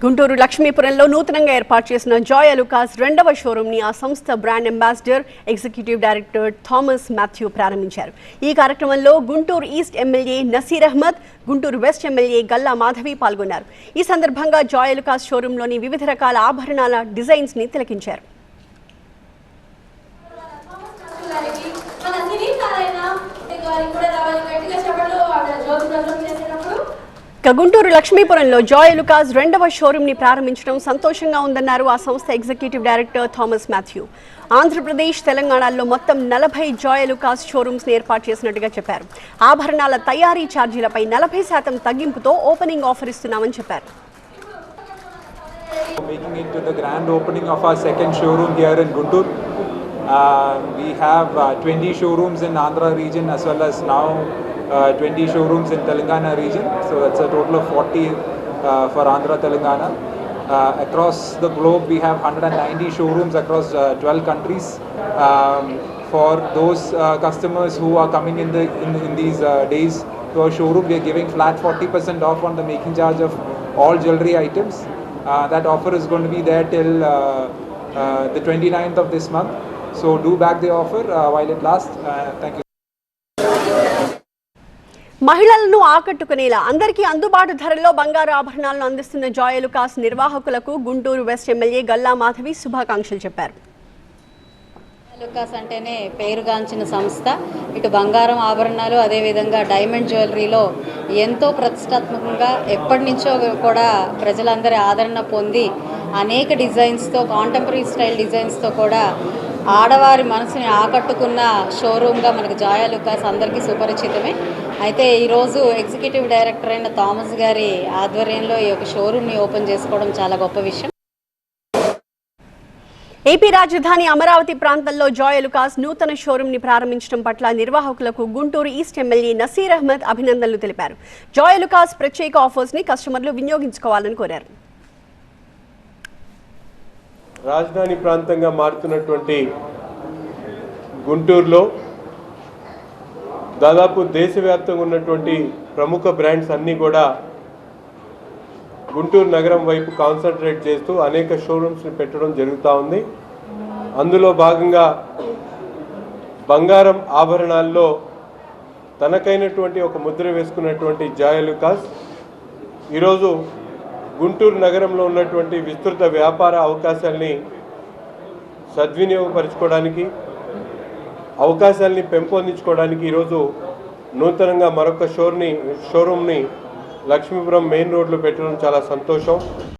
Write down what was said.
గుంటూరు లక్ష్మీపురంలో నూతనంగా ఏర్పాటు చేసిన జాయ్ అలుకాస్ రెండవ షోరూమ్ని ఆ సంస్థ brand ambassador executive director Thomas Mathew ప్రారంభించారు. ఈ కార్యక్రమంలో Guntur east MLA Naseer Ahmed, Guntur west MLA Galla Madhavi పాల్గొన్నారు. ఈ సందర్భంగా జాయ్ అలుకాస్ షోరూంలోని వివిధ రకాల ఆభరణాల డిజైన్స్ ని తిలకించారు. గుంటూరు లక్ష్మీపురంలో జాయ్ అలుకాస్ రెండవ షోరూమ్ని ప్రారంభించడం సంతోషంగా ఉందన్నారు ఆ సంస్థ executive director Thomas Matthew. Andhra Pradesh, తెలంగాణలో మొత్తం 40 జాయ్ అలుకాస్ షోరూమ్స్ ఏర్పాటు చేసినట్టుగా చెప్పారు. ఆభరణాల తయారీ ఛార్జీలపై 40% తగ్గింపుతో ఓపెనింగ్ ఆఫర్ ఇస్తున్నామని చెప్పారు. Making it to the grand opening of our second showroom here in Guntur. We have 20 showrooms in Andhra region as well as now 20 showrooms in Telangana region. So that's a total of 40 for Andhra Telangana. Across the globe we have 190 showrooms across 12 countries. For those customers who are coming in these days to our showroom, we are giving flat 40% off on the making charge of all jewelry items. That offer is going to be there till the 29th of this month. So do back the offer while it lasts. Thank you. మహిళలను ఆకట్టుకునేలా అందరికీ అందుబాటు ధరల్లో బంగారు ఆభరణాలను అందిస్తున్న Joy Alukkas నిర్వాహకులకు Guntur west MLA Galla Madhavi శుభాకాంక్షలు చెప్పారు. అలుకాస్ అంటేనే పేరుగాంచిన సంస్థ. ఇటు బంగారం ఆభరణాలు, అదేవిధంగా డైమండ్ జ్యువెలరీలో ఎంతో ప్రతిష్టాత్మకంగా ఎప్పటి నుంచో కూడా ప్రజలందరి ఆదరణ పొంది అనేక డిజైన్స్తో, కాంటెంపరీ స్టైల్ డిజైన్స్తో కూడా ఆడవారి మనసుని ఆకట్టుకున్న షోరూమ్గా మనకు జాయ్ అలుకాస్ అందరికీ సుపరిచితమే. అయితే ఈరోజు ఎగ్జిక్యూటివ్ డైరెక్టర్ అయిన థామస్ గారి ఆధ్వర్యంలో ఈ యొక్క షోరూమ్ని ఓపెన్ చేసుకోవడం చాలా గొప్ప విషయం. ఏపీ రాజధాని అమరావతి ప్రాంతంలో జాయ్ అలుకాస్ నూతన షోరూమ్ని ప్రారంభించడం పట్ల నిర్వాహకులకు గుంటూరు ఈస్ట్ ఎమ్మెల్యే నసీర్ అహ్మద్ అభినందనలు తెలిపారు. జాయ్ అలుకాస్ ప్రత్యేక ఆఫర్స్ని కస్టమర్లు వినియోగించుకోవాలని కోరారు. రాజధాని ప్రాంతంగా మారుతున్నటువంటి గుంటూరులో దాదాపు దేశవ్యాప్తంగా ఉన్నటువంటి ప్రముఖ బ్రాండ్స్ అన్నీ కూడా గుంటూరు నగరం వైపు కాన్సన్ట్రేట్ చేస్తూ అనేక షోరూమ్స్ని పెట్టడం జరుగుతూ ఉంది. అందులో భాగంగా బంగారం ఆభరణాల్లో తనకైనటువంటి ఒక ముద్ర వేసుకున్నటువంటి జాయ్ అలుకాస్ ఈరోజు గుంటూరు నగరంలో ఉన్నటువంటి విస్తృత వ్యాపార అవకాశాలని సద్వినియోగపరచుకోవడానికి, అవకాశాలని పెంపొందించుకోవడానికి ఈరోజు నూతనంగా మరొక షోరూమ్ని లక్ష్మీపురం మెయిన్ రోడ్లో పెట్టడం చాలా సంతోషం.